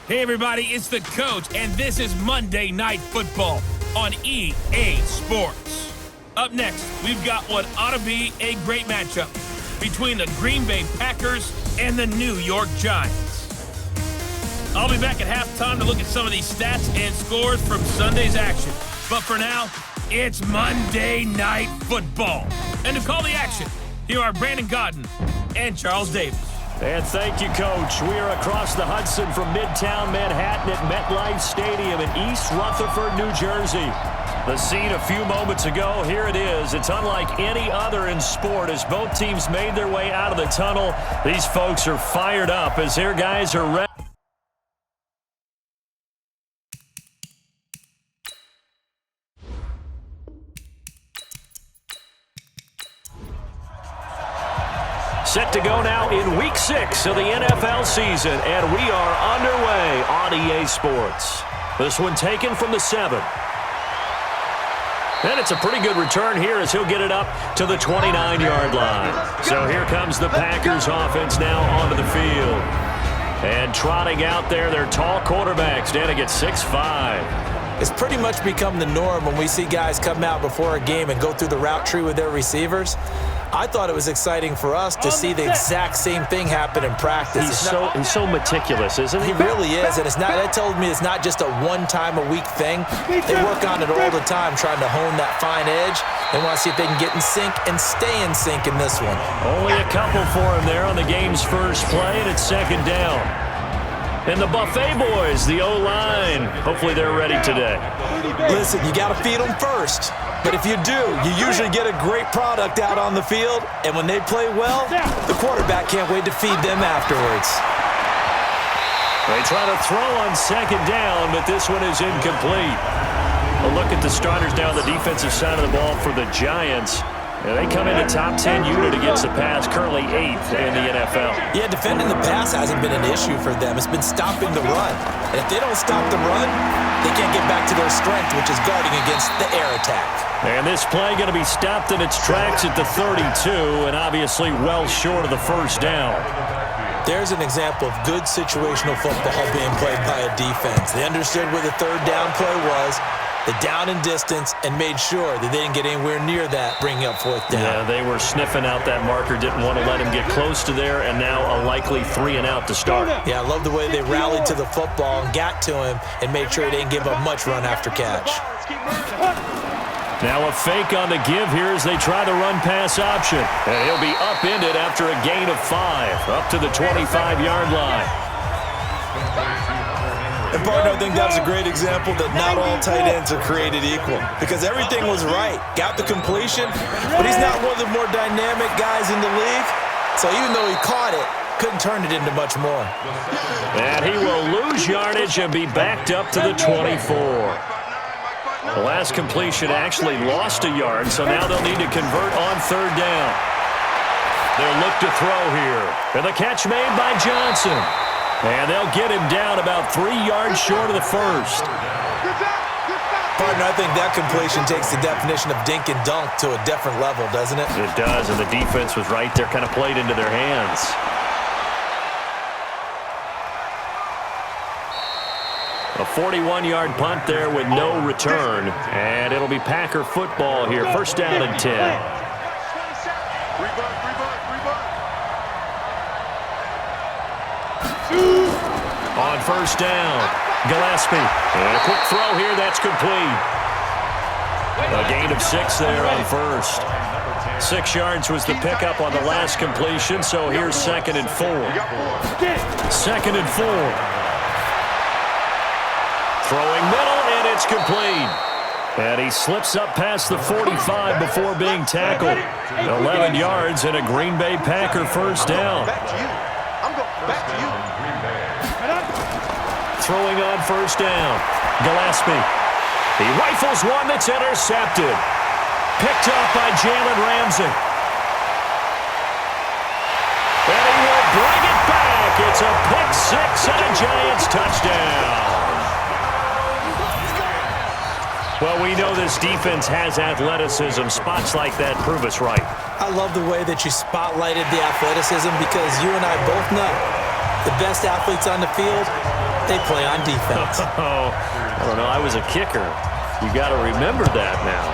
Hey everybody, it's the coach, and this is Monday Night Football on EA Sports. Up next, we've got what ought to be a great matchup between the Green Bay Packers and the New York Giants. I'll be back at halftime to look at some of these stats and scores from Sunday's action. But for now, it's Monday Night Football. And to call the action, here are Brandon Godden and Charles Davis. And thank you, Coach. We are across the Hudson from Midtown Manhattan at MetLife Stadium in East Rutherford, New Jersey. The scene a few moments ago, here it is. It's unlike any other in sport as both teams made their way out of the tunnel. These folks are fired up as their guys are ready. Set to go now in Week 6 of the NFL season, and we are underway on EA Sports. This one taken from the 7. And it's a pretty good return here as he'll get it up to the 29-yard line. So here comes the Packers offense now onto the field. And trotting out there, their tall quarterbacks standing at 6'5". It's pretty much become the norm when we see guys come out before a game and go through the route tree with their receivers. I thought it was exciting for us to see the exact same thing happen in practice. He's so meticulous, isn't he? He really is, and that told me it's not just a one-time-a-week thing. They work on it all the time, trying to hone that fine edge. They want to see if they can get in sync and stay in sync in this one. Only a couple for him there on the game's first play, and it's second down. And the Buffet boys, the O-line, hopefully they're ready today. Listen, you got to feed them first. But if you do, you usually get a great product out on the field. And when they play well, the quarterback can't wait to feed them afterwards. They try to throw on second down, but this one is incomplete. A look at the starters now on the defensive side of the ball for the Giants. They come in a top 10 unit against the pass, currently 8th in the NFL. Yeah, defending the pass hasn't been an issue for them. It's been stopping the run. And if they don't stop the run, they can't get back to their strength, which is guarding against the air attack. And this play going to be stopped in its tracks at the 32, and obviously well short of the first down. There's an example of good situational football being played by a defense. They understood where the third down play was, the down and distance, and made sure that they didn't get anywhere near that, bringing up fourth down. Yeah, they were sniffing out that marker, didn't want to let him get close to there, and now a likely 3-and-out to start. Yeah, I love the way they rallied to the football and got to him and made sure he didn't give up much run after catch. Now a fake on the give here as they try the run-pass option. And he'll be upended after a gain of 5, up to the 25-yard line. And, partner, I think that was a great example that not all tight ends are created equal because everything was right. Got the completion, but he's not one of the more dynamic guys in the league. So even though he caught it, couldn't turn it into much more. And he will lose yardage and be backed up to the 24. The last completion actually lost a yard, so now they'll need to convert on third down. They'll look to throw here. And the catch made by Johnson. And they'll get him down about 3 yards short of the first. Partner, I think that completion takes the definition of dink and dunk to a different level, doesn't it? It does, and the defense was right there, kind of played into their hands. A 41-yard punt there with no return. And it'll be Packer football here. First down and 10. On first down, Gillespie. And a quick throw here, that's complete. A gain of 6 there on first. 6 yards was the pickup on the last completion, so here's 2nd and 4. 2nd and 4. Throwing middle, and it's complete. And he slips up past the 45 before being tackled. 11 yards and a Green Bay Packer first down. Throwing on first down, Gillespie. He rifles one that's intercepted. Picked up by Jalen Ramsey. And he will bring it back. It's a pick 6 and a Giants touchdown. Well, we know this defense has athleticism. Spots like that prove us right. I love the way that you spotlighted the athleticism because you and I both know the best athletes on the field they play on defense. Oh, I don't know. I was a kicker. You got to remember that now.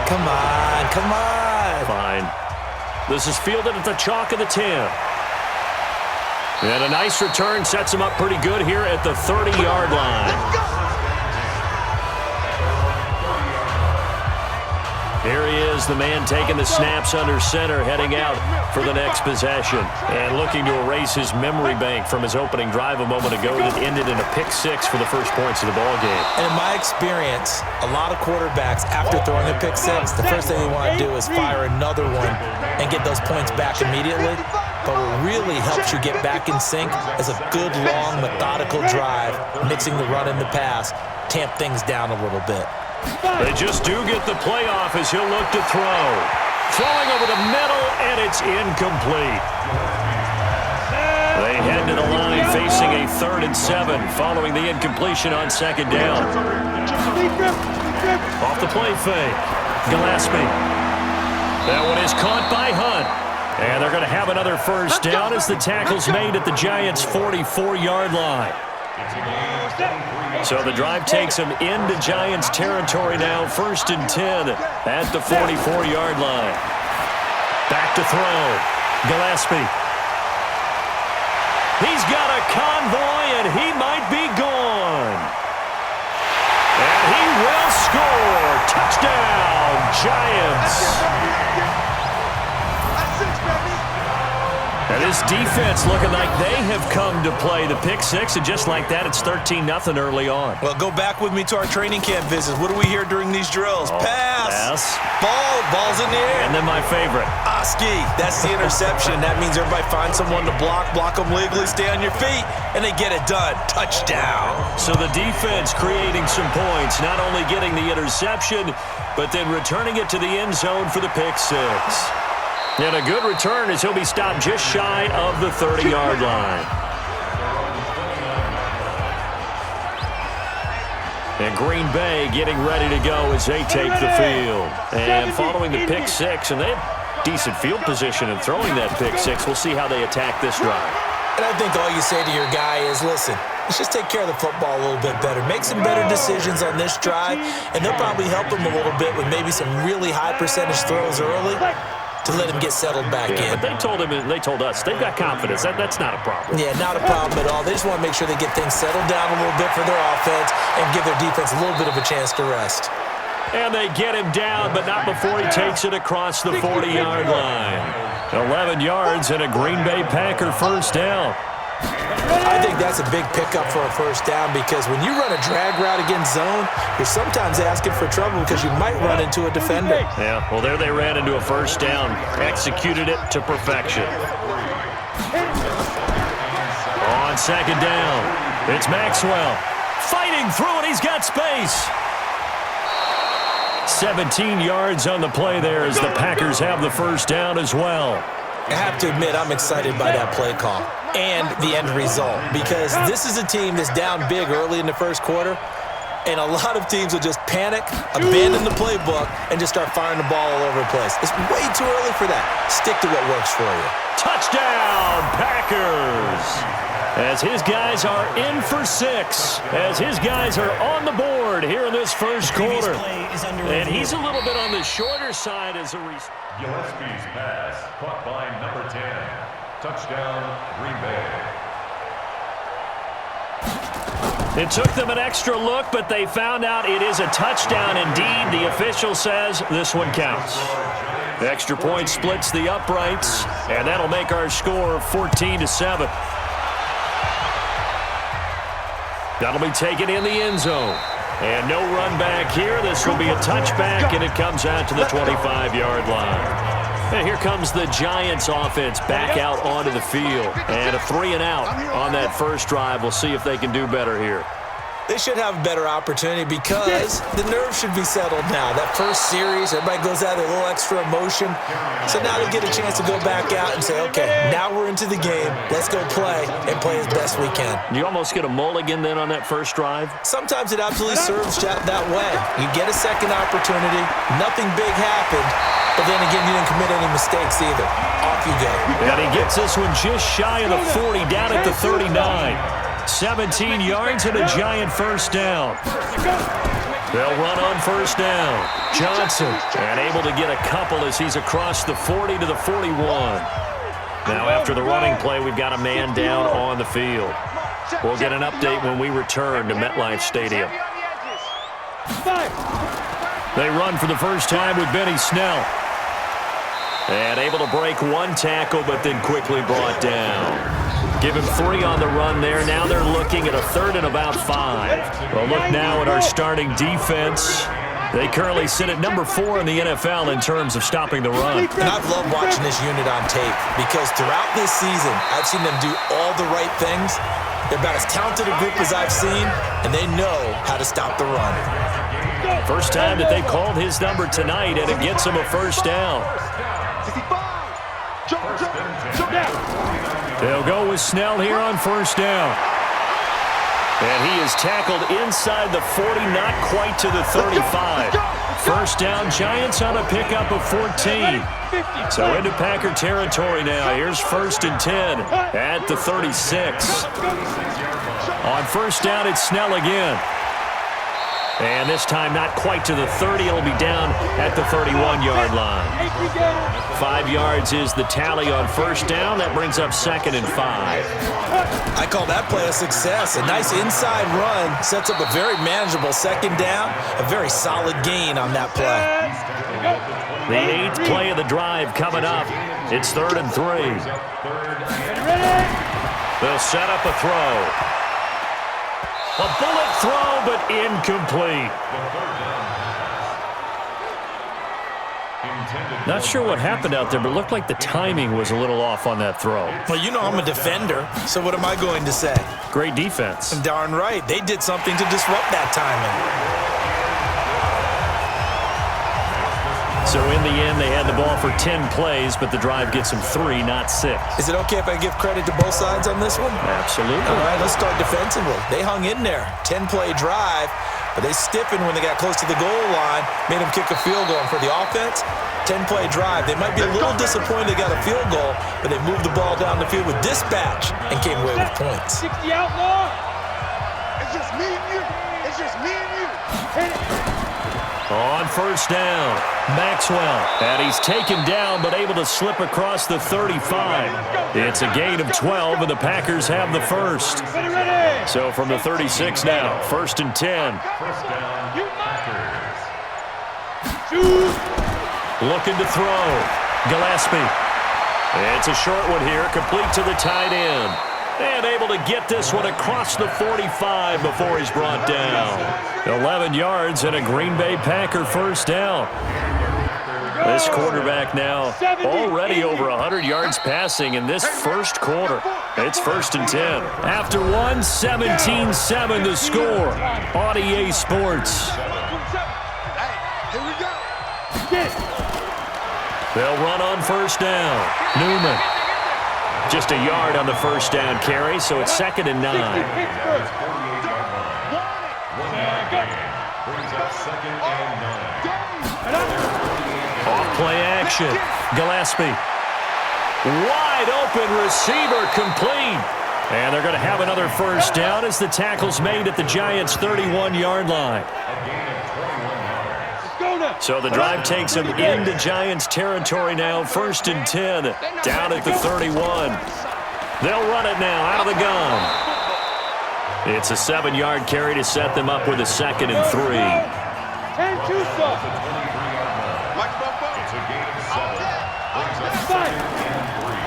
Come on, come on. Fine. This is fielded at the chalk of the 10. And a nice return sets him up pretty good here at the 30-yard line. Here he is, the man taking the snaps under center, heading out for the next possession. And looking to erase his memory bank from his opening drive a moment ago that ended in a pick-6 for the first points of the ballgame. And in my experience, a lot of quarterbacks, after throwing a pick-6, the first thing they want to do is fire another one and get those points back immediately. But what really helps you get back in sync is a good, long, methodical drive, mixing the run and the pass, tamp things down a little bit. They just do get the playoff as he'll look to throw. Throwing over the middle, and it's incomplete. They head to the line facing a 3rd and 7 following the incompletion on 2nd down. Off the play fake. Gillespie. That one is caught by Hunt. And they're going to have another first down as the tackle's made at the Giants' 44-yard line. So the drive takes him into Giants territory now, 1st and 10 at the 44-yard line. Back to throw. Gillespie. He's got a convoy, and he might be gone. And he will score. Touchdown, Giants. And this defense looking like they have come to play the pick-6, and just like that, it's 13-0 early on. Well, go back with me to our training camp visits. What do we hear during these drills? Pass. Ball's in the air. And then my favorite. Ski. That's the interception. That means everybody finds someone to block them legally, stay on your feet, and they get it done. Touchdown. So the defense creating some points, not only getting the interception, but then returning it to the end zone for the pick-6. And a good return as he'll be stopped just shy of the 30-yard line. And Green Bay getting ready to go as they take the field. And following the pick-6, and they have decent field position in throwing that pick-6. We'll see how they attack this drive. And I think all you say to your guy is, listen, let's just take care of the football a little bit better. Make some better decisions on this drive, and they'll probably help him a little bit with maybe some really high percentage throws early to let him get settled back in. But they told him, they told us, they've got confidence. That's not a problem. Yeah, not a problem at all. They just want to make sure they get things settled down a little bit for their offense and give their defense a little bit of a chance to rest. And they get him down, but not before he takes it across the 40-yard line. 11 yards and a Green Bay Packer first down. I think that's a big pickup for a first down because when you run a drag route against zone, you're sometimes asking for trouble because you might run into a defender. Yeah, well, there they ran into a first down, executed it to perfection. On 2nd down, it's Maxwell fighting through it. He's got space. 17 yards on the play there as the Packers have the first down as well. I have to admit, I'm excited by that play call and the end result because this is a team that's down big early in the first quarter, and a lot of teams will just panic, abandon the playbook, and just start firing the ball all over the place. It's way too early for that. Stick to what works for you. Touchdown, Packers! As his guys are in for 6, as his guys are on the board here in this first quarter. And he's a little bit on the shorter side as a result. Gillespie's pass caught by number 10. Touchdown, Green Bay. It took them an extra look, but they found out it is a touchdown indeed. The official says this one counts. The extra point splits the uprights, and that'll make our score 14-7. That'll be taken in the end zone. And no run back here. This will be a touchback, and it comes out to the 25-yard line. And here comes the Giants offense back out onto the field. And a 3-and-out on that first drive. We'll see if they can do better here. They should have a better opportunity because the nerves should be settled now. That first series, everybody goes out with a little extra emotion. So now they get a chance to go back out and say, okay, now we're into the game. Let's go play and play as best we can. You almost get a mulligan then on that first drive? Sometimes it absolutely serves that way. You get a second opportunity. Nothing big happened. But then again, you didn't commit any mistakes either. Off you go. And he gets this one just shy of the 40, down at the 39. 17 yards and a giant first down. They'll run on first down. Johnson, and able to get a couple as he's across the 40 to the 41. Now after the running play, we've got a man down on the field. We'll get an update when we return to MetLife Stadium. They run for the first time with Benny Snell. And able to break one tackle, but then quickly brought down. Give him 3 on the run there. Now they're looking at a 3rd and about 5. Well, look now at our starting defense. They currently sit at number 4 in the NFL in terms of stopping the run. And I've loved watching this unit on tape because throughout this season, I've seen them do all the right things. They're about as talented a group as I've seen, and they know how to stop the run. First time that they called his number tonight, and it gets him a first down. They'll go with Snell here on first down. And he is tackled inside the 40, not quite to the 35. First down, Giants on a pickup of 14. So into Packer territory now. Here's 1st and 10 at the 36. On first down, it's Snell again. And this time not quite to the 30. It'll be down at the 31-yard line. 5 yards is the tally on first down. That brings up 2nd and 5. I call that play a success. A nice inside run sets up a very manageable 2nd down. A very solid gain on that play. The 8th play of the drive coming up. It's 3rd and 3. They'll set up a throw. A bullet throw, but incomplete. Not sure what happened out there, but it looked like the timing was a little off on that throw. Well, you know I'm a defender, so what am I going to say? Great defense. Darn right. They did something to disrupt that timing. So in the end, they had the ball for 10 plays, but the drive gets them 3, not 6. Is it okay if I give credit to both sides on this one? Absolutely. All right, let's start defensively. They hung in there. 10-play drive, but they stiffened when they got close to the goal line, made them kick a field goal. And for the offense, 10-play drive. They might be a little disappointed they got a field goal, but they moved the ball down the field with dispatch and came away with points. 60 outlaw. It's just me and you. It's just me and you. Hit it. On first down, Maxwell. And he's taken down, but able to slip across the 35. It's a gain of 12, and the Packers have the first. So from the 36 now, 1st and 10. First down, Packers. Looking to throw. Gillespie. It's a short one here, complete to the tight end. And able to get this one across the 45 before he's brought down. 11 yards and a Green Bay Packer first down. This quarterback now already over 100 yards passing in this first quarter. It's 1st and 10. After one, 17-7 the score on EA Sports. They'll run on first down. Newman. Just a yard on the first down carry, so it's 2nd and 9. Off play action. Gillespie. Wide open receiver complete. And they're going to have another first down as the tackle's made at the Giants' 31-yard line. So the drive takes them into Giants territory now. 1st and 10, down at the 31. They'll run it now out of the gun. It's a 7-yard carry to set them up with a 2nd and 3.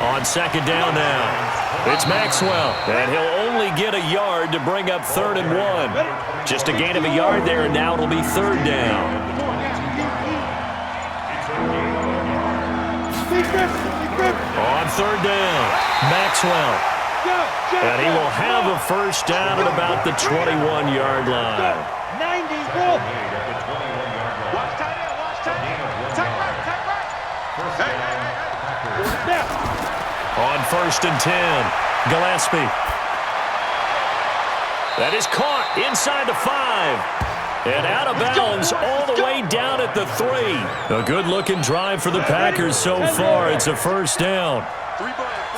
On 2nd down now, it's Maxwell, and he'll only get a yard to bring up 3rd and 1. Just a gain of a yard there, and now it'll be 3rd down. On 3rd down, Maxwell. And he will have a first down at about the 21-yard line. 90, bro. Watch tight end, watch tight end. Tight right. On 1st and 10, Gillespie. That is caught inside the 5. And out of bounds all the way down at the 3. A good-looking drive for the Packers so far. It's a first down.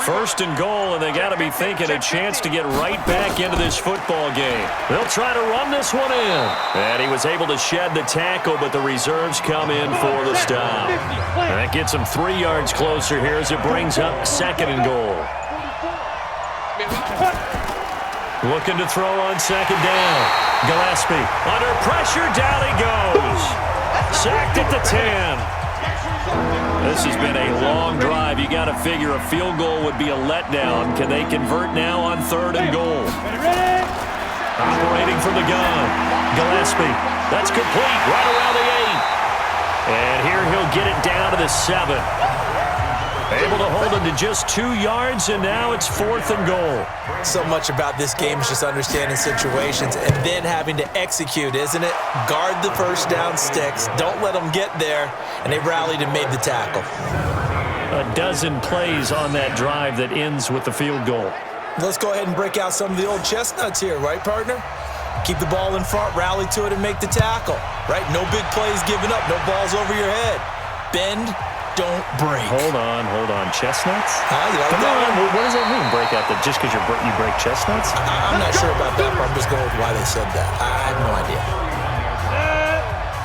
First and goal, and they got to be thinking a chance to get right back into this football game. They'll try to run this one in. And he was able to shed the tackle, but the reserves come in for the stop. And that gets him 3 yards closer here as it brings up second and goal. Looking to throw on second down. Gillespie under pressure, down he goes. Sacked at the 10. This has been a long drive. You got to figure a field goal would be a letdown. Can they convert now on third and goal? Operating from the gun. Gillespie. That's complete right around the 8. And here he'll get it down to the 7. Able to hold him to just 2 yards, and now it's fourth and goal. So much about this game is just understanding situations and then having to execute, isn't it? Guard the first down sticks. Don't let them get there. And they rallied and made the tackle. A dozen plays on that drive that ends with the field goal. Let's go ahead and break out some of the old chestnuts here, right, partner? Keep the ball in front, rally to it, and make the tackle, right? No big plays given up, no balls over your head. Bend, don't break. Hold on. Chestnuts? You like that one? What does that mean, break out? Just because you break chestnuts? I'm not sure about that, but I'm just going with why they said that. I have no idea.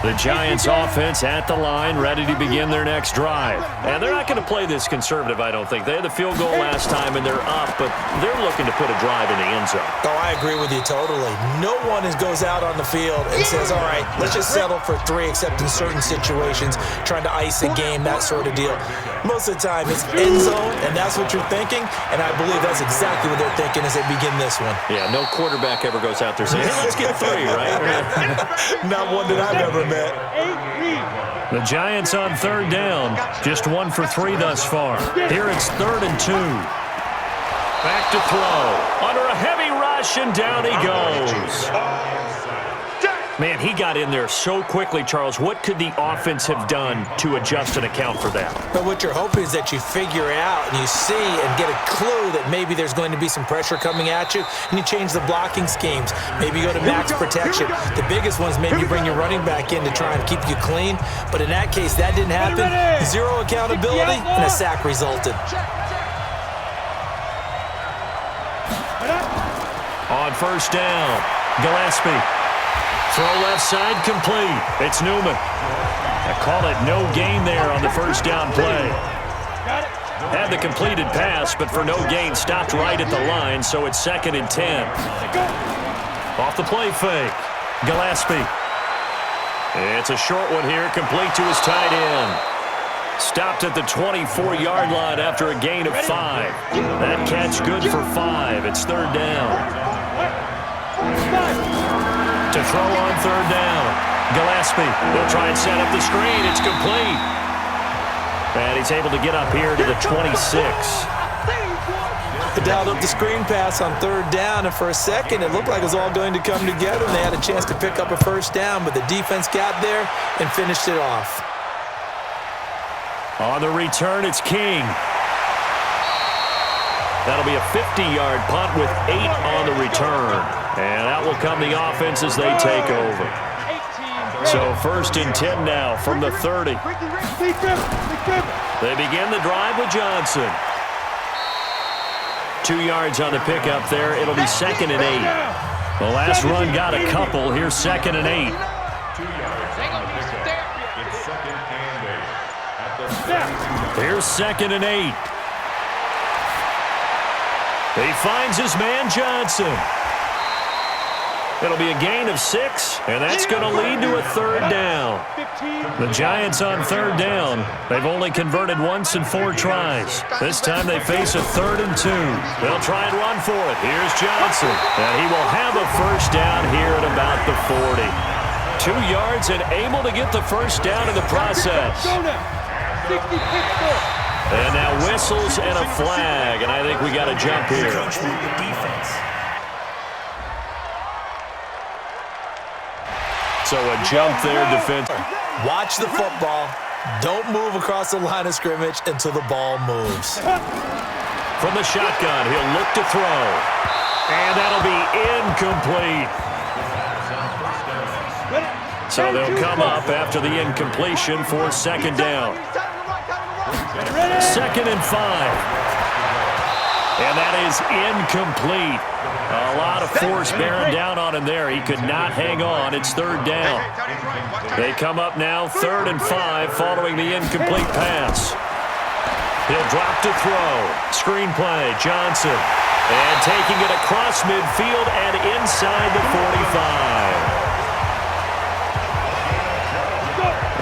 The Giants offense at the line, ready to begin their next drive. And they're not going to play this conservative, I don't think. They had the field goal last time, and they're up, but they're looking to put a drive in the end zone. Oh, I agree with you totally. No one goes out on the field and says, all right, let's just settle for 3, except in certain situations, trying to ice a game, that sort of deal. Most of the time, it's end zone, and that's what you're thinking, and I believe that's exactly what they're thinking as they begin this one. Yeah, no quarterback ever goes out there saying, hey, let's get 3, right? Not one that I've ever met. The Giants on third down, just 1 for 3 thus far. Here it's 3rd and 2. Back to throw. Under a heavy rush, and down he goes. Man, he got in there so quickly, Charles. What could the offense have done to adjust and account for that? But what you're hoping is that you figure out and you see and get a clue that maybe there's going to be some pressure coming at you, and you change the blocking schemes. Maybe you go to max protection. The biggest one is maybe bring your running back in to try and keep you clean. But in that case, that didn't happen. 0 accountability, and a sack resulted. On first down, Gillespie. Throw left side, complete. It's Newman. I call it no gain there on the first down play. Had the completed pass, but for no gain, stopped right at the line, so it's 2nd and 10. Off the play fake, Gillespie. It's a short one here, complete to his tight end. Stopped at the 24-yard line after a gain of 5. That catch good for 5. It's 3rd down. To throw on 3rd down, Gillespie. They'll try and set up the screen. It's complete. And he's able to get up here to the 26. They dialed up the screen pass on 3rd down, and for a second, it looked like it was all going to come together, and they had a chance to pick up a first down, but the defense got there and finished it off. On the return, it's King. That'll be a 50-yard punt with 8 on the return. And out will come the offense as they take over. So 1st and 10 now from the 30. They begin the drive with Johnson. 2 yards on the pickup there. It'll be 2nd and 8. The last run got a couple. Here's 2nd and 8. 2 yards on the pickup. It's 2nd and 8. At the Here's 2nd and 8. He finds his man Johnson. It'll be a gain of 6, and that's going to lead to a 3rd down. The Giants on 3rd down. They've only converted once in 4 tries. This time they face a 3rd and 2. They'll try and run for it. Here's Johnson, and he will have a first down here at about the 40. 2 yards and able to get the first down in the process. And now whistles and a flag, and I think we got a jump here. So a jump there, defense. Watch the football. Don't move across the line of scrimmage until the ball moves. From the shotgun, he'll look to throw. And that'll be incomplete. So they'll come up after the incompletion for 2nd down. 2nd and 5. And that is incomplete. A lot of force bearing down on him there. He could not hang on. It's third down. They come up now 3rd and 5 following the incomplete pass. He'll drop to throw. Screen play, Johnson. And taking it across midfield and inside the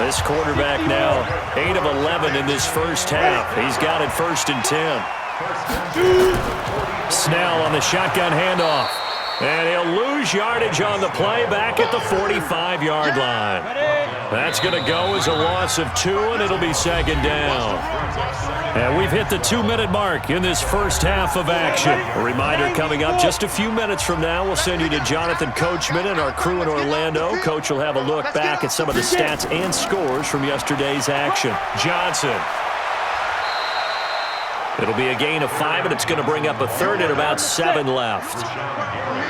45. This quarterback now 8 of 11 in this first half. He's got it 1st and 10. Snell on the shotgun handoff. And he'll lose yardage on the play back at the 45-yard line. That's going to go as a loss of 2, and it'll be 2nd down. And we've hit the 2-minute mark in this first half of action. A reminder coming up just a few minutes from now, we'll send you to Jonathan Coachman and our crew in Orlando. Coach will have a look back at some of the stats and scores from yesterday's action. Johnson. It'll be a gain of 5, and it's going to bring up a 3rd and about 7 left.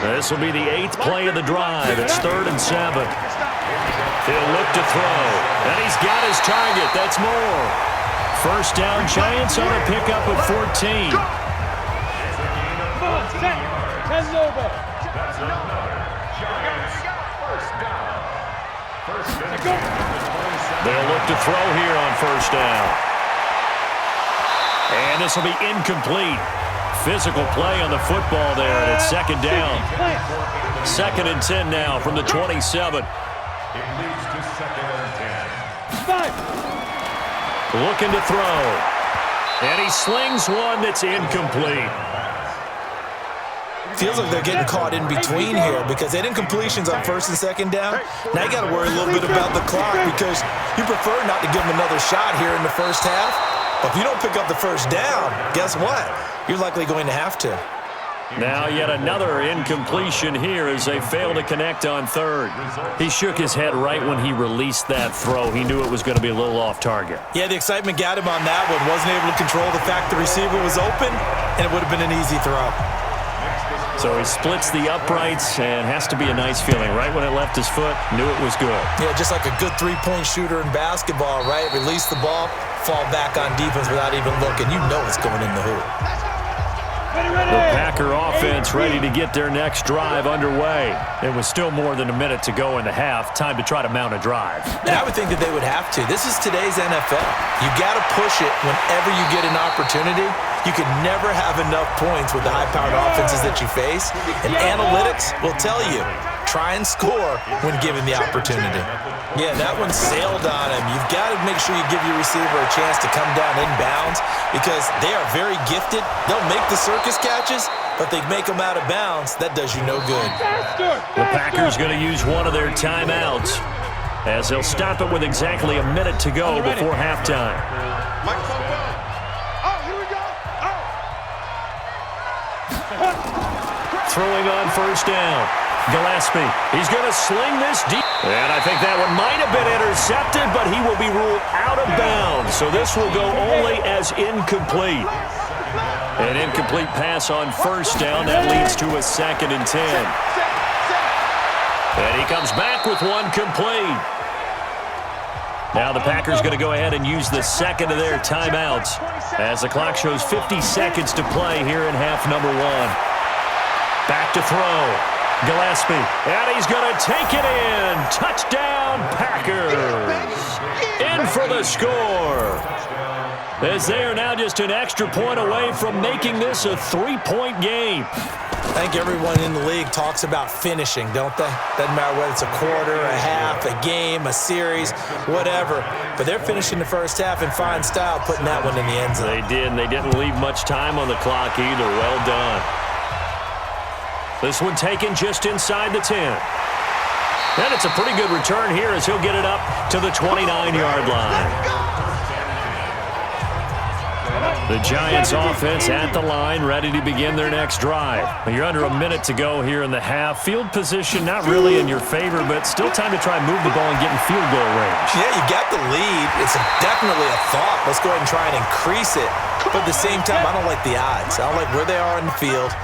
This will be the 8th play of the drive. It's 3rd and 7. He'll look to throw, and he's got his target. That's more. First down, Giants on a pickup of 14. They'll look to throw here on first down. And this will be incomplete. Physical play on the football there, and it's 2nd down. 2nd and 10 now from the 27. It leads to 2nd and 10. Looking to throw. And he slings one that's incomplete. Feels like they're getting caught in between here because they had incompletions on 1st and 2nd down. Now you got to worry a little bit about the clock because you prefer not to give them another shot here in the first half. But if you don't pick up the first down, guess what? You're likely going to have to. Now yet another incompletion here as they fail to connect on 3rd. He shook his head right when he released that throw. He knew it was going to be a little off target. Yeah, the excitement got him on that one. Wasn't able to control the fact the receiver was open, and it would have been an easy throw. So he splits the uprights and has to be a nice feeling. Right when it left his foot, knew it was good. Yeah, just like a good three-point shooter in basketball, right? Release the ball, fall back on defense without even looking. You know it's going in the hoop. The Packer offense ready to get their next drive underway. It was still more than a minute to go in the half. Time to try to mount a drive. And I would think that they would have to. This is today's NFL. You got to push it whenever you get an opportunity. You can never have enough points with the high-powered offenses that you face. And analytics will tell you, try and score when given the opportunity. Yeah, that one sailed on him. You've got to make sure you give your receiver a chance to come down inbounds because they are very gifted. They'll make the circus catches, but they make them out of bounds. That does you no good. The Packers going to use one of their timeouts as they'll stop it with exactly a minute to go before halftime. Throwing on first down. Gillespie, he's going to sling this deep. And I think that one might have been intercepted, but he will be ruled out of bounds. So this will go only as incomplete. An incomplete pass on first down. That leads to a 2nd and 10. And he comes back with one complete. Now the Packers going to go ahead and use the second of their timeouts as the clock shows 50 seconds to play here in half number 1. Back to throw. Gillespie, and he's going to take it in. Touchdown, Packers. In for the score. As they are now just an extra point away from making this a 3-point game. I think everyone in the league talks about finishing, don't they? Doesn't matter whether it's a quarter, a half, a game, a series, whatever. But they're finishing the first half in fine style, putting that one in the end zone. They did, and they didn't leave much time on the clock either. Well done. This one taken just inside the 10. And it's a pretty good return here as he'll get it up to the 29-yard line. The Giants offense at the line, ready to begin their next drive. You're under a minute to go here in the half. Field position not really in your favor, but still time to try and move the ball and get in field goal range. Yeah, you got the lead. It's definitely a thought. Let's go ahead and try and increase it. But at the same time, I don't like the odds. I don't like where they are in the field.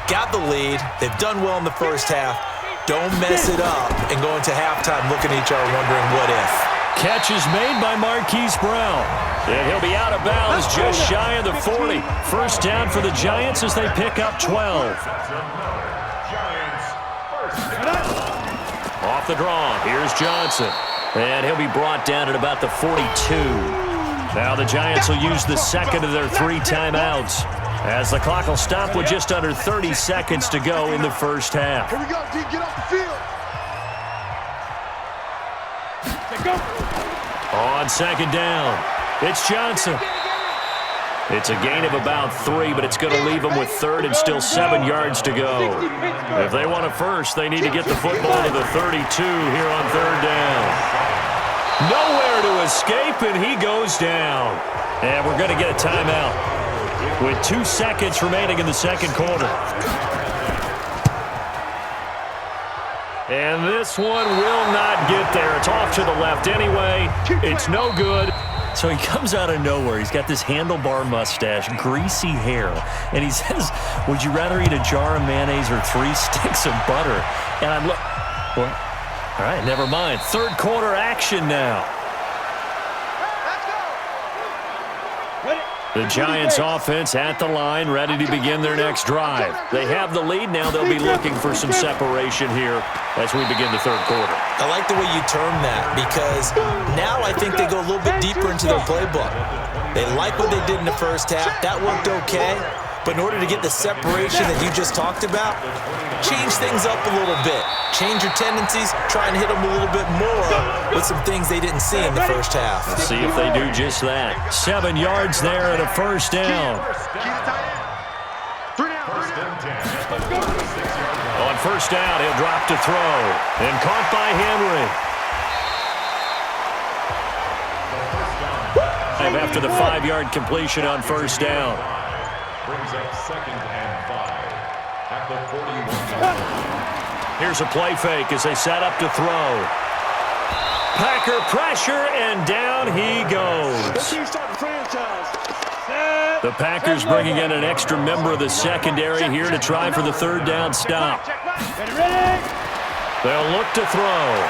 Got the lead. They've done well in the first half. Don't mess it up and go into halftime looking at each other wondering what if. Catch is made by Marquise Brown. And he'll be out of bounds just shy of the 40. First down for the Giants as they pick up 12. Off the draw, here's Johnson. And he'll be brought down at about the 42. Now the Giants will use the second of their 3 timeouts, as the clock will stop with just under 30 seconds to go in the first half. Here we go, D. Get off the field. On second down, it's Johnson. It's a gain of about 3, but it's going to leave them with third and still 7 yards to go. If they want a first, they need to get the football to the 32 here on third down. Nowhere to escape, and he goes down. And we're going to get a timeout with 2 seconds remaining in the second quarter. And this one will not get there. It's off to the left anyway. It's no good. So he comes out of nowhere. He's got this handlebar mustache, greasy hair, and he says, would you rather eat a jar of mayonnaise or 3 sticks of butter? And I'm like, well, all right, never mind. Third quarter action now. The Giants offense at the line, ready to begin their next drive. They have the lead now. They'll be looking for some separation here as we begin the third quarter. I like the way you term that, because now I think they go a little bit deeper into their playbook. They like what they did in the first half. That worked okay. But in order to get the separation that you just talked about, change things up a little bit. Change your tendencies, try and hit them a little bit more with some things they didn't see in the first half. Let's see if they do just that. 7 yards there and a first down. On first down, he'll drop to throw. And caught by Henry. After the 5-yard completion on first down. Brings up 2nd and 5 at the 41. Here's a play fake as they set up to throw. Packer pressure, and down he goes. The Packers bringing in an extra member of the secondary here to try for the third down stop. They'll look to throw.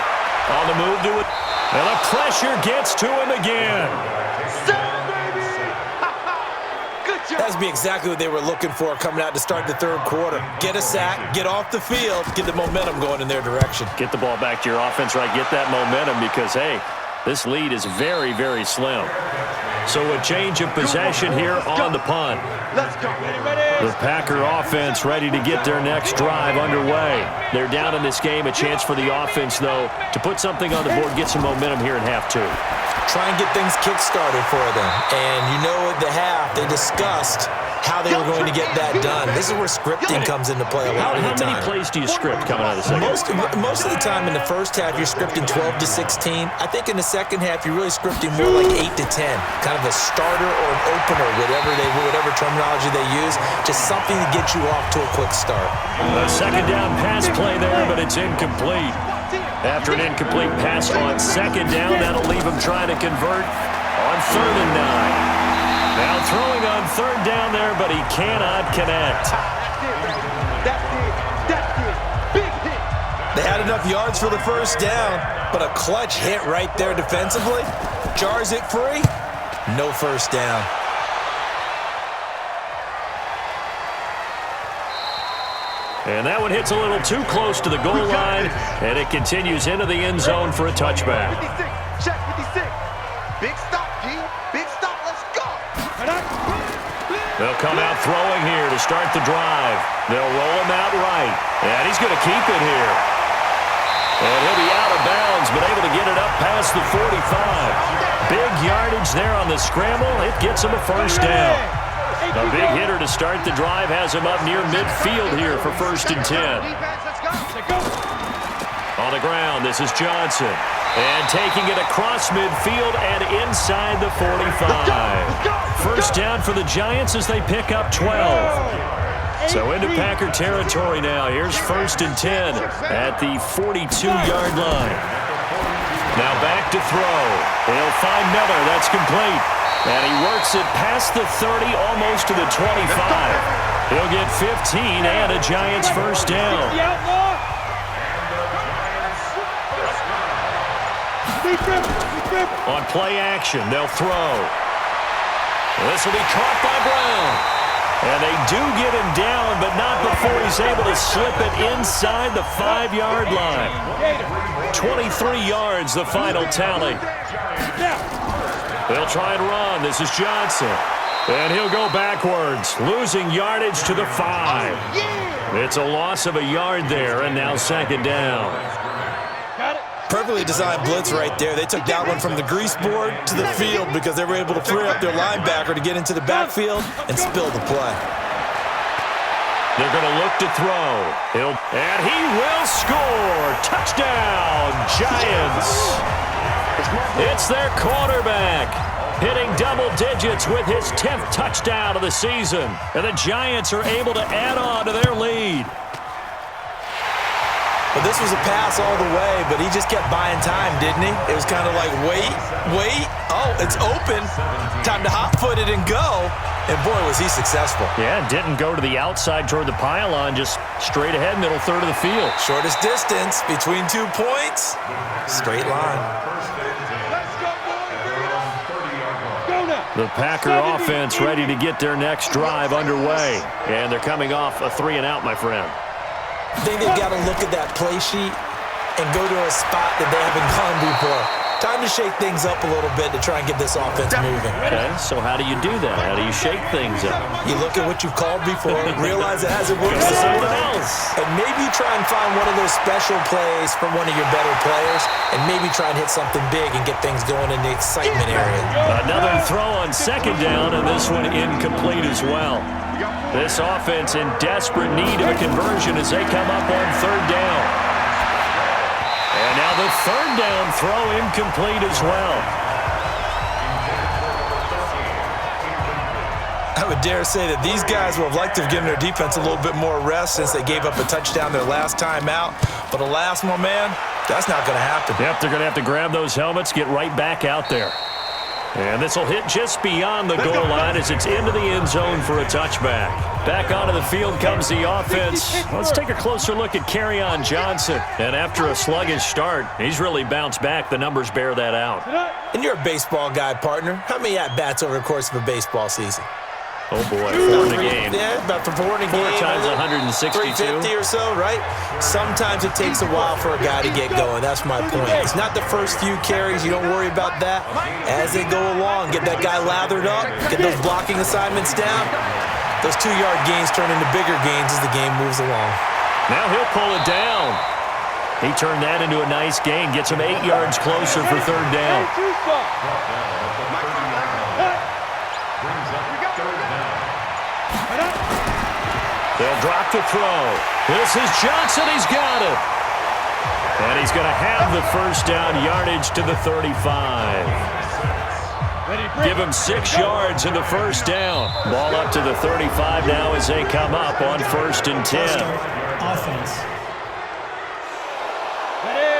On the move to it. And the pressure gets to him again. That's be exactly what they were looking for coming out to start the third quarter. Get a sack, get off the field, get the momentum going in their direction. Get the ball back to your offense, right? Get that momentum because, hey, this lead is very, very slim. So a change of possession here on the punt. The Packer offense ready to get their next drive underway. They're down in this game. A chance for the offense, though, to put something on the board, get some momentum here in half 2. Try and get things kick-started for them. And you know at the half, they discussed how they were going to get that done. This is where scripting comes into play a lot of the time. How many plays do you script coming out of the second? Most of the time in the first half, you're scripting 12 to 16. I think in the second half, you're really scripting more like 8 to 10. Kind of a starter or an opener, whatever terminology they use. Just something to get you off to a quick start. A second down pass play there, but it's incomplete. After an incomplete pass on second down, that'll leave him trying to convert on 3rd and 9. Now throwing on 3rd down there, but he cannot connect. They had enough yards for the first down, but a clutch hit right there defensively. Jars it free. No first down. And that one hits a little too close to the goal line, and it continues into the end zone for a touchback. 56, check 56. Big stop, G. Big stop, let's go. They'll come out throwing here to start the drive. They'll roll him out right, and he's going to keep it here. And he'll be out of bounds, but able to get it up past the 45. Big yardage there on the scramble. It gets him a first down. A big hitter to start the drive has him up near midfield here for 1st and 10. On the ground, this is Johnson. And taking it across midfield and inside the 45. First down for the Giants as they pick up 12. So into Packer territory now. Here's 1st and 10 at the 42-yard line. Now back to throw. He'll find Miller. That's complete. And he works it past the 30, almost to the 25. He'll get 15 and a Giants first down. On play action, they'll throw. This will be caught by Brown. And they do get him down, but not before he's able to slip it inside the 5-yard line. 23 yards, the final tally. They'll try and run. This is Johnson. And he'll go backwards, losing yardage to the 5. It's a loss of a yard there, and now second down. Perfectly designed blitz right there. They took that one from the grease board to the field because they were able to free up their linebacker to get into the backfield and spill the play. They're going to look to throw. And he will score. Touchdown, Giants. It's their quarterback, hitting double digits with his 10th touchdown of the season. And the Giants are able to add on to their lead. But this was a pass all the way, but he just kept buying time, didn't he? It was kind of like, wait. Oh, it's open. Time to hot-foot it and go. And, boy, was he successful. Yeah, didn't go to the outside toward the pylon, just straight ahead, middle third of the field. Shortest distance between 2 points. Straight line. The Packer offense ready to get their next drive underway. And they're coming off a 3-and-out, my friend. I think they've got to look at that play sheet and go to a spot that they haven't gone before. Time to shake things up a little bit to try and get this offense moving. Okay, so how do you do that? How do you shake things up? You look at what you've called before, realize it hasn't worked so well, and maybe try and find one of those special plays from one of your better players, and maybe try and hit something big and get things going in the excitement area. Another throw on second down, and this one incomplete as well. This offense in desperate need of a conversion as they come up on third down. And now the third down throw incomplete as well. I would dare say that these guys would have liked to have given their defense a little bit more rest since they gave up a touchdown their last time out. But alas, my man, that's not going to happen. Yep, they're going to have to grab those helmets, get right back out there. And this will hit just beyond the goal line as it's into the end zone for a touchback. Back onto the field comes the offense. Let's take a closer look at Kerryon Johnson. And after a sluggish start, he's really bounced back. The numbers bear that out. And you're a baseball guy, partner. How many at-bats over the course of a baseball season? Oh, boy, 4 in a game. Yeah, about 4 in a game. 4 times 162. 350 or so, right? Sometimes it takes a while for a guy to get going. That's my point. It's not the first few carries. You don't worry about that. As they go along, get that guy lathered up, get those blocking assignments down. Those 2-yard gains turn into bigger gains as the game moves along. Now he'll pull it down. He turned that into a nice gain. Gets him 8 yards closer for third down. They'll drop the throw. This is Johnson. He's got it. And he's going to have the first down yardage to the 35. Give him 6 yards in the first down. Ball up to the 35 now as they come up on 1st and 10. Offense.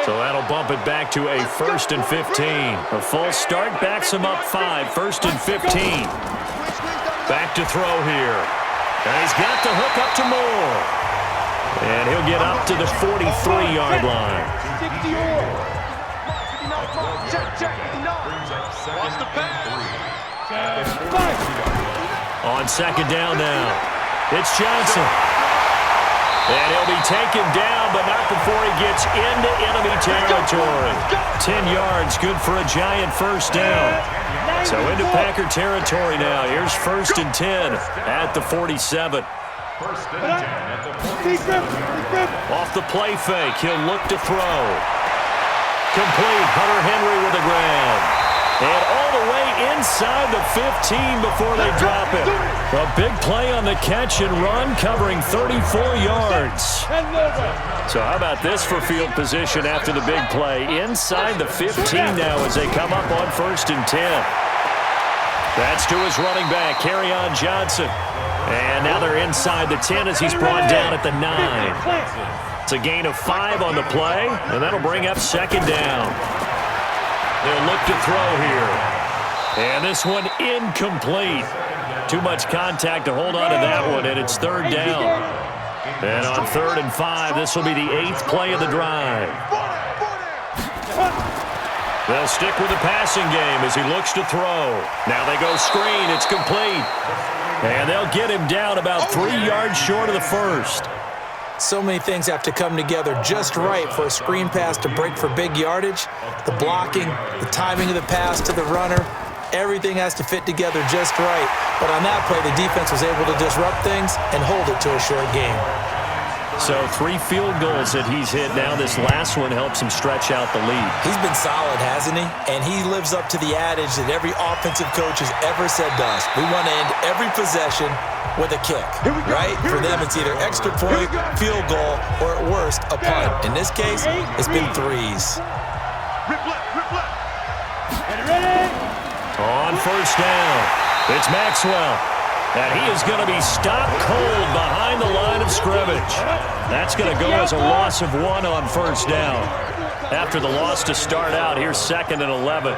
So that'll bump it back to a 1st and 15. A false start backs him up 5. 1st and 15. Back to throw here. And he's got the hook up to Moore. And he'll get up to the 43-yard line. On second down now, it's Johnson. And he'll be taken down, but not before he gets into enemy territory. 10 yards, good for a Giant first down. So into Packer territory now. Here's 1st and 10 at the 47. Off the play fake, he'll look to throw. Complete, Hunter Henry with a grab. And all the way inside the 15 before they drop it. A big play on the catch and run, covering 34 yards. So how about this for field position after the big play? Inside the 15 now as they come up on 1st and 10. That's to his running back, Kerryon Johnson. And now they're inside the 10 as he's brought down at the 9. It's a gain of 5 on the play, and that'll bring up second down. They'll look to throw here. And this one incomplete. Too much contact to hold on to that one, and it's third down. And on 3rd and 5, this will be the 8th play of the drive. They'll stick with the passing game as he looks to throw. Now they go screen. It's complete. And they'll get him down about 3 yards short of the first. So many things have to come together just right for a screen pass to break for big yardage. The blocking, the timing of the pass to the runner, everything has to fit together just right. But on that play, the defense was able to disrupt things and hold it to a short game. So 3 field goals that he's hit now. This last one helps him stretch out the lead. He's been solid, hasn't he? And he lives up to the adage that every offensive coach has ever said to us. We want to end every possession with a kick, right? For them, it's either extra point, field goal, or at worst, a punt. In this case, it's been 3s. On first down, it's Maxwell. And he is going to be stopped cold behind the line of scrimmage. That's going to go as a loss of 1 on first down. After the loss to start out, here's 2nd and 11.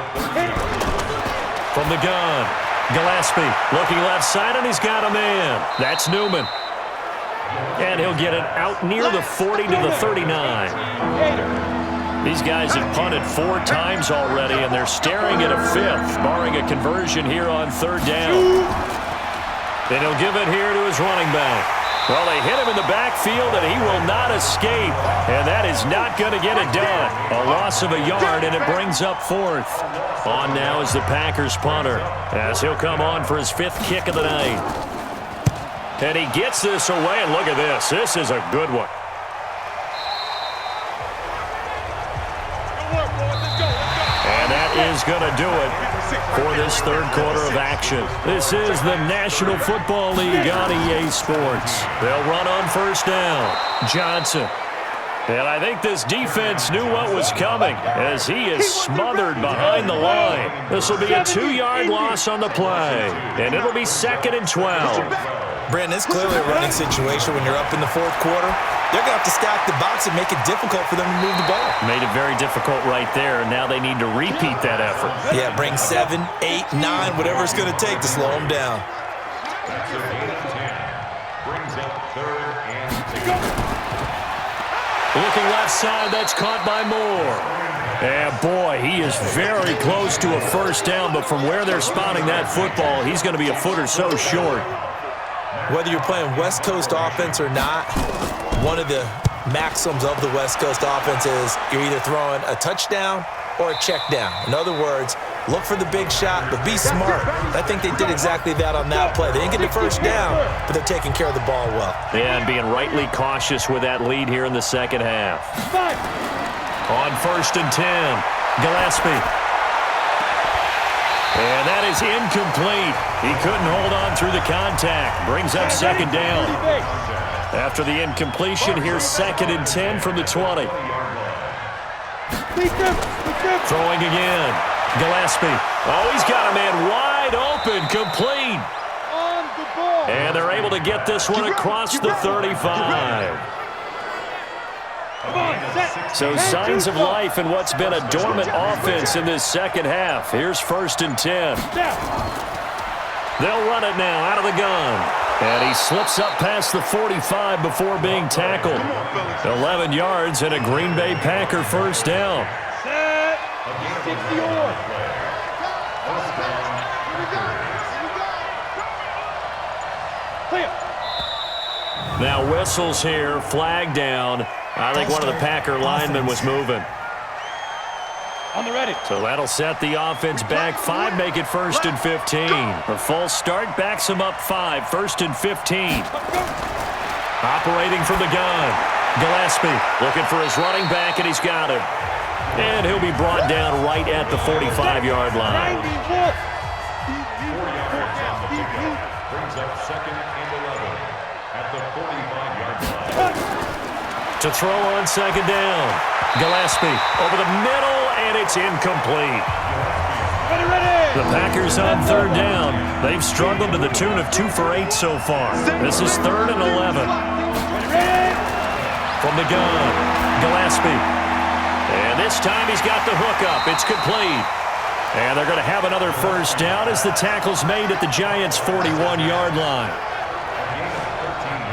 From the gun, Gillespie looking left side, and he's got a man. That's Newman. And he'll get it out near the 40 to the 39. These guys have punted 4 times already, and they're staring at a 5th, barring a conversion here on 3rd down. And he'll give it here to his running back. Well, they hit him in the backfield, and he will not escape. And that is not going to get it done. A loss of a yard, and it brings up 4th. On now is the Packers punter, as he'll come on for his 5th kick of the night. And he gets this away, and look at this. This is a good one. And that is going to do it for this 3rd quarter of action. This is the National Football League on EA Sports. They'll run on first down. Johnson. And I think this defense knew what was coming as he is smothered behind the line. This will be a 2-yard loss on the play. And it'll be 2nd and 12. Brandon, it's clearly a running situation when you're up in the 4th quarter. They're going to have to stack the box and make it difficult for them to move the ball. Made it very difficult right there. Now they need to repeat that effort. Yeah, bring 7, 8, 9, whatever it's going to take to slow them down. Brings up 3rd and 6. Looking left side, that's caught by Moore. And boy, he is very close to a first down, but from where they're spotting that football, he's going to be a foot or so short. Whether you're playing West Coast offense or not, one of the maxims of the West Coast offense is you're either throwing a touchdown or a check down. In other words, look for the big shot, but be smart. I think they did exactly that on that play. They didn't get the first down, but they're taking care of the ball well. Yeah, and being rightly cautious with that lead here in the second half. On 1st and 10, Gillespie. And that is incomplete. He couldn't hold on through the contact. Brings up 2nd down. After the incompletion, here's 2nd and 10 from the 20. Throwing again. Gillespie. Oh, he's got a man wide open, complete. And they're able to get this one across the 35. So signs of life in what's been a dormant offense in this second half. Here's 1st and 10. They'll run it now out of the gun. And he slips up past the 45 before being tackled. 11 yards and a Green Bay Packer first down. Now whistles here, flag down. I think one of the Packer linemen was moving. On the ready. So that'll set the offense back 5, make it 1st and 15. A false start backs him up 5, 1st and 15. Operating from the gun. Gillespie looking for his running back, and he's got him. And he'll be brought down right at the 45-yard line. Brings up 2nd and 11 at the 45-yard line. To throw on 2nd down. Gillespie over the middle, and it's incomplete. The Packers on 3rd down. They've struggled to the tune of 2 for 8 so far. This is 3rd and 11. From the gun, Gillespie. And this time he's got the hook up. It's complete. And they're going to have another first down as the tackle's made at the Giants' 41-yard line.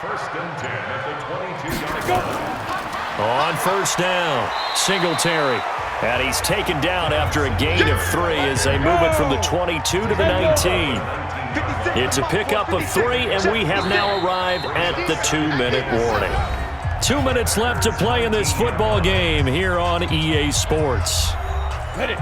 First and 10 at the 22-yard line. On first down, Singletary. And he's taken down after a gain of 3 as they move it from the 22 to the 19. It's a pickup of 3, and we have now arrived at the 2-minute warning. 2 minutes left to play in this football game here on EA Sports.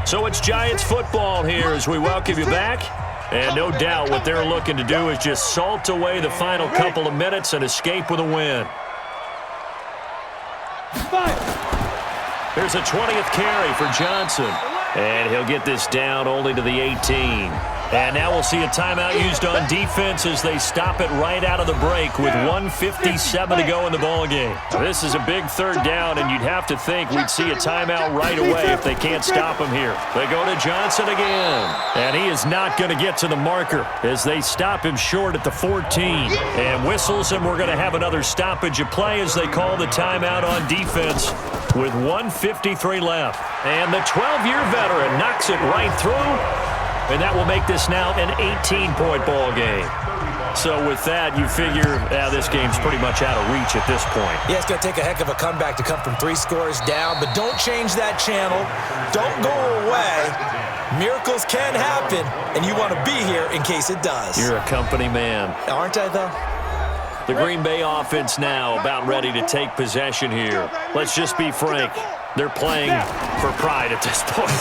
So it's Giants football here as we welcome you back. And no doubt what they're looking to do is just salt away the final couple of minutes and escape with a win. There's a 20th carry for Johnson. And he'll get this down only to the 18. And now we'll see a timeout used on defense as they stop it right out of the break with 1:57 to go in the ballgame. This is a big third down, and you'd have to think we'd see a timeout right away if they can't stop him here. They go to Johnson again. And he is not going to get to the marker as they stop him short at the 14. And whistles, and we're going to have another stoppage of play as they call the timeout on defense with 1:53 left. And the 12-year veteran knocks it right through. And that will make this now an 18-point ball game. So with that, you figure this game's pretty much out of reach at this point. Yeah, it's going to take a heck of a comeback to come from 3 scores down, but don't change that channel. Don't go away. Miracles can happen, and you want to be here in case it does. You're a company man. Aren't I, though? The Green Bay offense now about ready to take possession here. Let's just be frank. They're playing for pride at this point.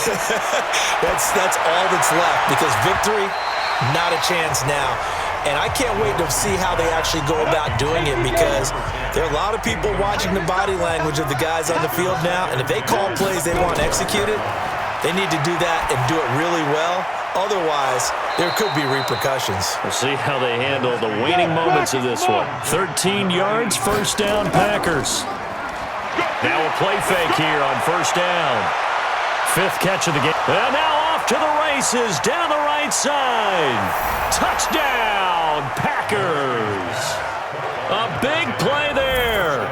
That's all that's left because victory, not a chance now. And I can't wait to see how they actually go about doing it because there are a lot of people watching the body language of the guys on the field now. And if they call plays they want executed, they need to do that and do it really well. Otherwise, there could be repercussions. We'll see how they handle the waning moments of this one. 13 yards, first down, Packers. Now a play fake here on first down. 5th catch of the game. And now off to the races down the right side. Touchdown, Packers. A big play there.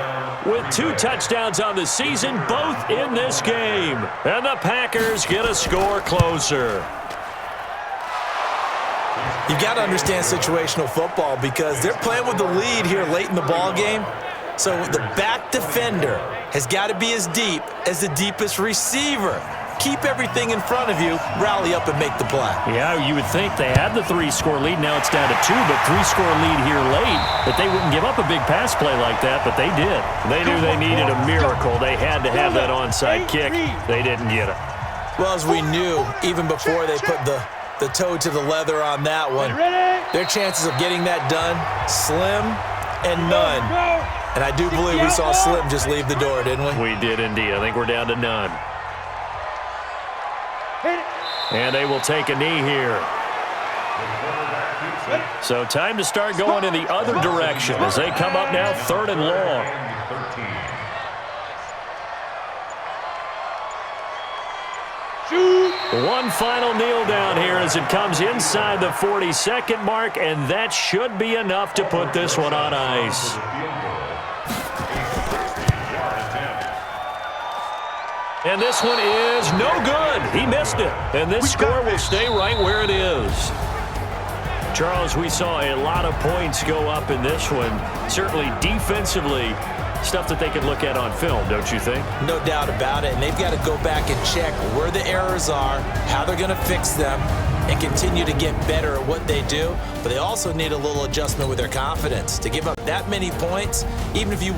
With 2 touchdowns on the season, both in this game. And the Packers get a score closer. You've got to understand situational football because they're playing with the lead here late in the ball game. So the back defender has got to be as deep as the deepest receiver. Keep everything in front of you, rally up and make the play. Yeah, you would think they had the 3-score lead. Now it's down to 2, but 3-score lead here late. That they wouldn't give up a big pass play like that, but they did. They knew they needed a miracle. They had to have that onside kick. They didn't get it. Well, as we knew, even before they put the toe to the leather on that one, their chances of getting that done, slim and none. And I do believe we saw Slim just leave the door, didn't we? We did indeed. I think we're down to none. And they will take a knee here. So time to start going in the other direction as they come up now 3rd and long. One final kneel down here as it comes inside the 40-second mark, and that should be enough to put this one on ice. And this one is no good. He missed it. And this score will stay right where it is. Charles, we saw a lot of points go up in this one. Certainly defensively, stuff that they could look at on film, don't you think? No doubt about it. And they've got to go back and check where the errors are, how they're going to fix them, and continue to get better at what they do. But they also need a little adjustment with their confidence. To give up that many points, even if you